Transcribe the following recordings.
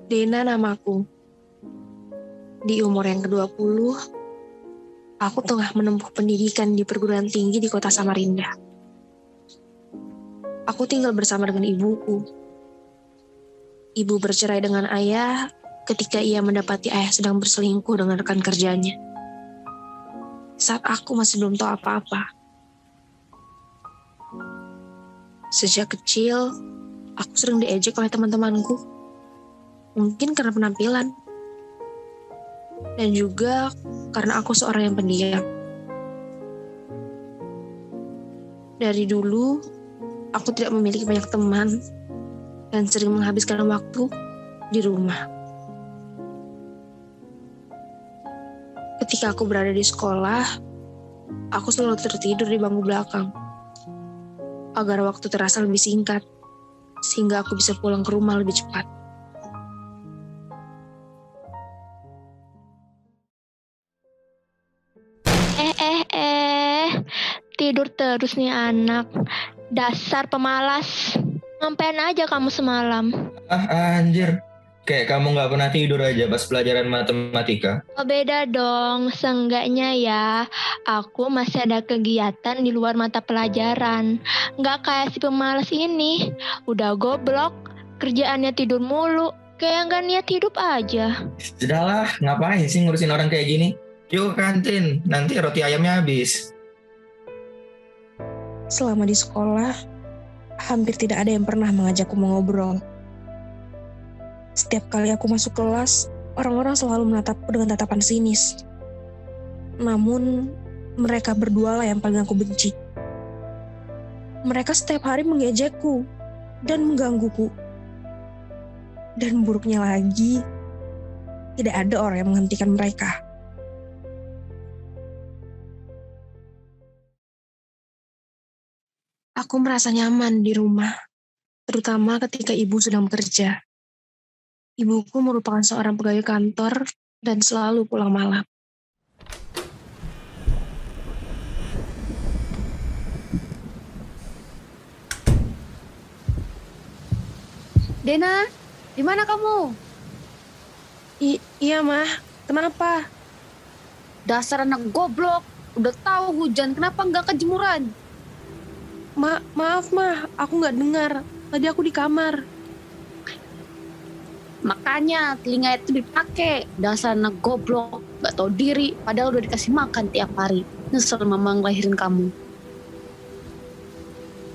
Dena namaku. Di umur yang ke-20, aku tengah menempuh pendidikan di perguruan tinggi di kota Samarinda. Aku tinggal bersama dengan ibuku. Ibu bercerai dengan ayah ketika ia mendapati ayah sedang berselingkuh dengan rekan kerjanya. Saat aku masih belum tahu apa-apa. Sejak kecil, aku sering diejek oleh teman-temanku. Mungkin karena penampilan. Dan juga karena aku seorang yang pendiam. Dari dulu, aku tidak memiliki banyak teman dan sering menghabiskan waktu di rumah. Ketika aku berada di sekolah, aku selalu tertidur di bangku belakang agar waktu terasa lebih singkat, sehingga aku bisa pulang ke rumah lebih cepat. Tidur terus nih anak. Dasar pemalas. Ngapain aja kamu semalam? Anjir, kayak kamu gak pernah tidur aja pas pelajaran matematika. Oh beda dong, seenggaknya ya aku masih ada kegiatan di luar mata pelajaran. Nggak kayak si pemalas ini, udah goblok, kerjaannya tidur mulu, kayak nggak niat hidup aja. Sudahlah, ngapain sih ngurusin orang kayak gini? Yuk ke kantin, nanti roti ayamnya habis. Selama di sekolah, hampir tidak ada yang pernah mengajakku mengobrol. Setiap kali aku masuk kelas, orang-orang selalu menatapku dengan tatapan sinis. Namun, mereka berdua lah yang paling aku benci. Mereka setiap hari mengejekku dan menggangguku. Dan buruknya lagi, tidak ada orang yang menghentikan mereka. Aku merasa nyaman di rumah, terutama ketika ibu sedang bekerja. Ibuku merupakan seorang pegawai kantor dan selalu pulang malam. Dena, di mana kamu? Iya, Mah. Kenapa? Dasar anak goblok. Udah tahu hujan, kenapa nggak kejemuran? Maaf, Mah. Aku nggak dengar. Tadi aku di kamar. Makanya telinga itu dipakai. Dasar anak goblok, nggak tahu diri. Padahal udah dikasih makan tiap hari. Nyesel mama ngelahirin kamu.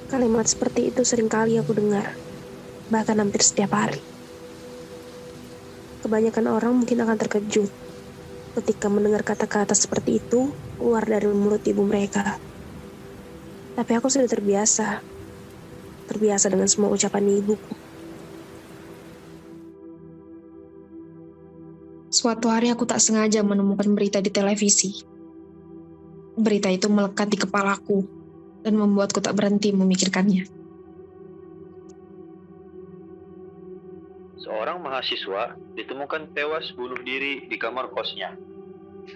Kalimat seperti itu sering kali aku dengar. Bahkan hampir setiap hari. Kebanyakan orang mungkin akan terkejut ketika mendengar kata-kata seperti itu keluar dari mulut ibu mereka. Tapi aku sudah terbiasa dengan semua ucapan ibuku. Suatu hari aku tak sengaja menemukan berita di televisi. Berita itu melekat di kepalaku dan membuatku tak berhenti memikirkannya. Seorang mahasiswa ditemukan tewas bunuh diri di kamar kosnya.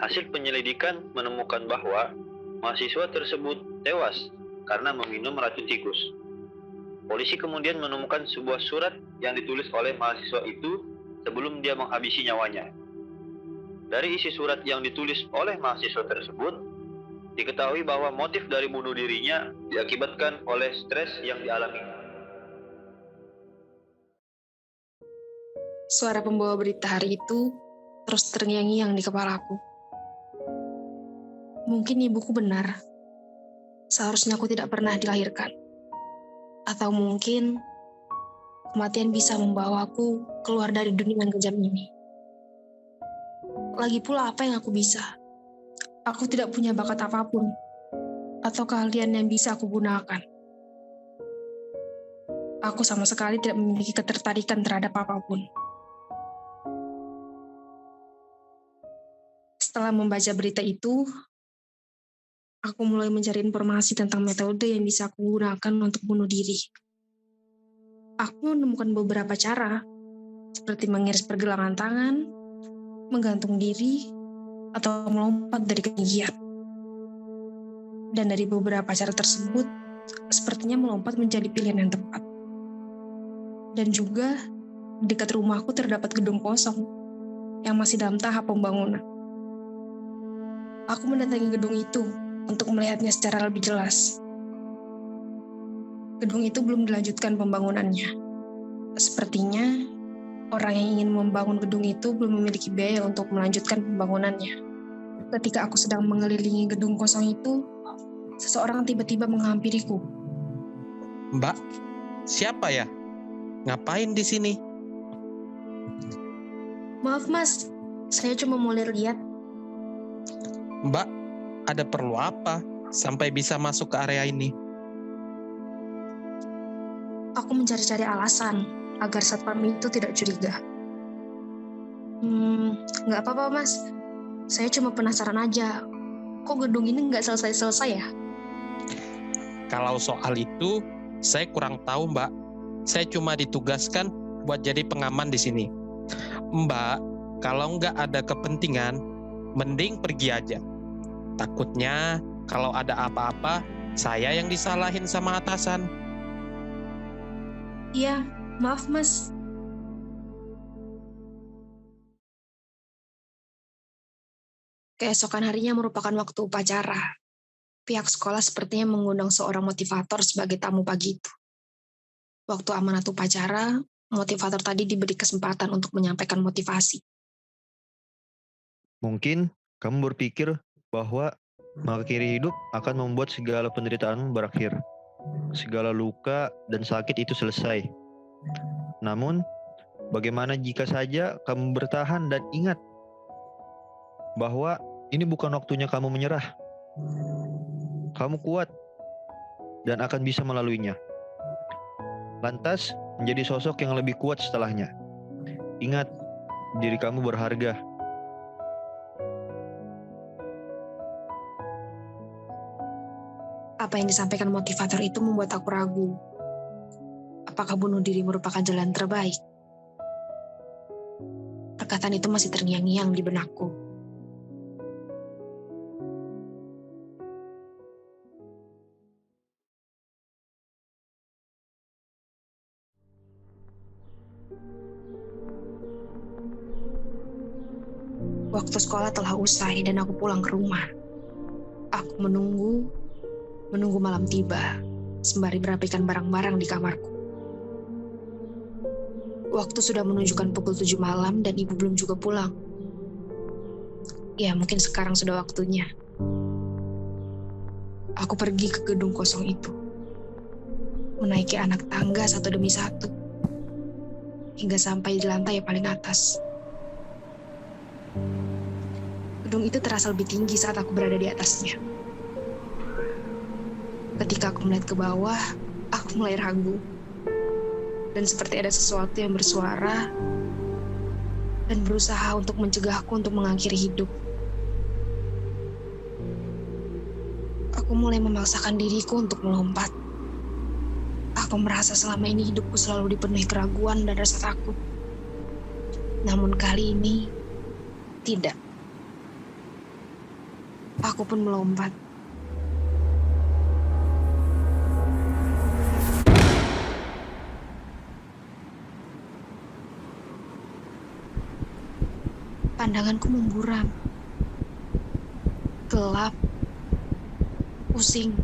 Hasil penyelidikan menemukan bahwa mahasiswa tersebut tewas karena meminum racun tikus. Polisi kemudian menemukan sebuah surat yang ditulis oleh mahasiswa itu sebelum dia menghabisi nyawanya. Dari isi surat yang ditulis oleh mahasiswa tersebut, diketahui bahwa motif dari bunuh dirinya diakibatkan oleh stres yang dialaminya. Suara pembawa berita hari itu terus terngiang-ngiang di kepalaku. Mungkin ibuku benar. Seharusnya aku tidak pernah dilahirkan. Atau mungkin kematian bisa membawaku keluar dari dunia yang kejam ini. Lagi pula apa yang aku bisa? Aku tidak punya bakat apapun atau keahlian yang bisa aku gunakan. Aku sama sekali tidak memiliki ketertarikan terhadap apapun. Setelah membaca berita itu, aku mulai mencari informasi tentang metode yang bisa aku gunakan untuk bunuh diri. Aku menemukan beberapa cara, seperti mengiris pergelangan tangan, menggantung diri, atau melompat dari ketinggian. Dan dari beberapa cara tersebut, sepertinya melompat menjadi pilihan yang tepat. Dan juga, Di dekat rumahku terdapat gedung kosong yang masih dalam tahap pembangunan. Aku mendatangi gedung itu untuk melihatnya secara lebih jelas. Gedung itu belum dilanjutkan pembangunannya. Sepertinya orang yang ingin membangun gedung itu belum memiliki biaya untuk melanjutkan pembangunannya. Ketika aku sedang mengelilingi gedung kosong itu, seseorang tiba-tiba menghampiriku. Mbak, siapa ya? Ngapain di sini? Maaf mas, saya cuma mau lihat. Mbak, ada perlu apa sampai bisa masuk ke area ini? Aku mencari-cari alasan agar satpam itu tidak curiga. Nggak apa-apa mas, saya cuma penasaran aja. Kok gedung ini nggak selesai-selesai ya? Kalau soal itu, saya kurang tahu, Mbak. Saya cuma ditugaskan buat jadi pengaman di sini. Mbak, kalau nggak ada kepentingan, mending pergi aja. Takutnya kalau ada apa-apa, saya yang disalahin sama atasan. Iya, maaf mas. Keesokan harinya merupakan waktu upacara. Pihak sekolah sepertinya mengundang seorang motivator sebagai tamu pagi itu. Waktu amanat upacara, motivator tadi diberi kesempatan untuk menyampaikan motivasi. Mungkin kamu berpikir bahwa mengakhiri hidup akan membuat segala penderitaanmu berakhir. Segala luka dan sakit itu selesai. Namun, bagaimana jika saja kamu bertahan dan ingat bahwa ini bukan waktunya kamu menyerah. Kamu kuat dan akan bisa melaluinya. Lantas, menjadi sosok yang lebih kuat setelahnya. Ingat, diri kamu berharga. Apa yang disampaikan motivator itu membuat aku ragu. Apakah bunuh diri merupakan jalan terbaik? Perkataan itu masih terngiang-ngiang di benakku. Waktu sekolah telah usai dan aku pulang ke rumah. Aku menunggu malam tiba, sembari merapikan barang-barang di kamarku. Waktu sudah menunjukkan pukul 7 malam dan ibu belum juga pulang. Ya, mungkin sekarang sudah waktunya. Aku pergi ke gedung kosong itu, menaiki anak tangga satu demi satu, hingga sampai di lantai paling atas. Gedung itu terasa lebih tinggi saat aku berada di atasnya. Ketika aku melihat ke bawah, aku mulai ragu. Dan seperti ada sesuatu yang bersuara dan berusaha untuk mencegahku untuk mengakhiri hidup. Aku mulai memaksakan diriku untuk melompat. Aku merasa selama ini hidupku selalu dipenuhi keraguan dan rasa takut. Namun kali ini, tidak. Aku pun melompat. Pandanganku memburam. Gelap. Pusing.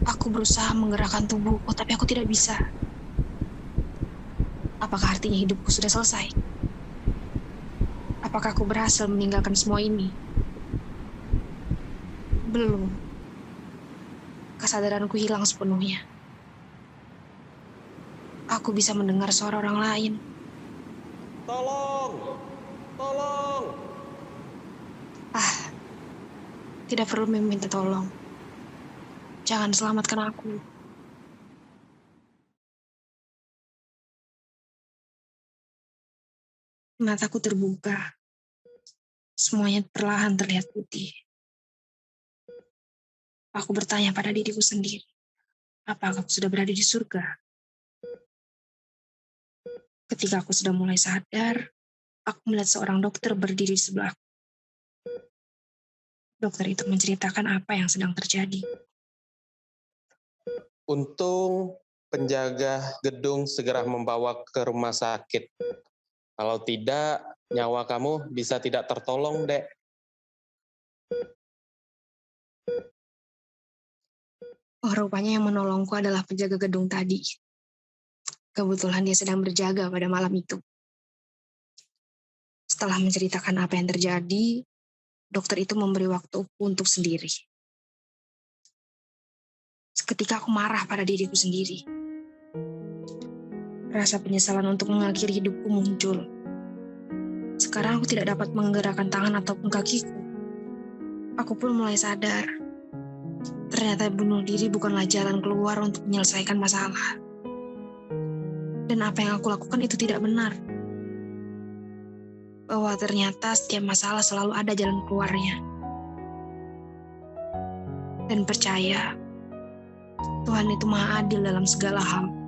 Aku berusaha menggerakkan tubuhku, tapi aku tidak bisa. Apakah artinya hidupku sudah selesai? Apakah aku berhasil meninggalkan semua ini? Belum. Kesadaranku hilang sepenuhnya. Aku bisa mendengar suara orang lain. Tolong! Tolong! Tidak perlu meminta tolong. Jangan selamatkan aku. Mataku terbuka. Semuanya perlahan terlihat putih. Aku bertanya pada diriku sendiri. Apakah aku sudah berada di surga? Ketika aku sudah mulai sadar, aku melihat seorang dokter berdiri di sebelahku. Dokter itu menceritakan apa yang sedang terjadi. Untung penjaga gedung segera membawa ke rumah sakit. Kalau tidak, nyawa kamu bisa tidak tertolong, Dek. Oh, rupanya yang menolongku adalah penjaga gedung tadi. Kebetulan dia sedang berjaga pada malam itu. Setelah menceritakan apa yang terjadi, dokter itu memberi waktu untuk sendiri. Seketika aku marah pada diriku sendiri. Rasa penyesalan untuk mengakhiri hidupku muncul. Sekarang aku tidak dapat menggerakkan tangan ataupun kakiku. Aku pun mulai sadar. Ternyata bunuh diri bukanlah jalan keluar untuk menyelesaikan masalah. Dan apa yang aku lakukan itu tidak benar. Bahwa ternyata setiap masalah selalu ada jalan keluarnya. Dan percaya, Tuhan itu maha adil dalam segala hal.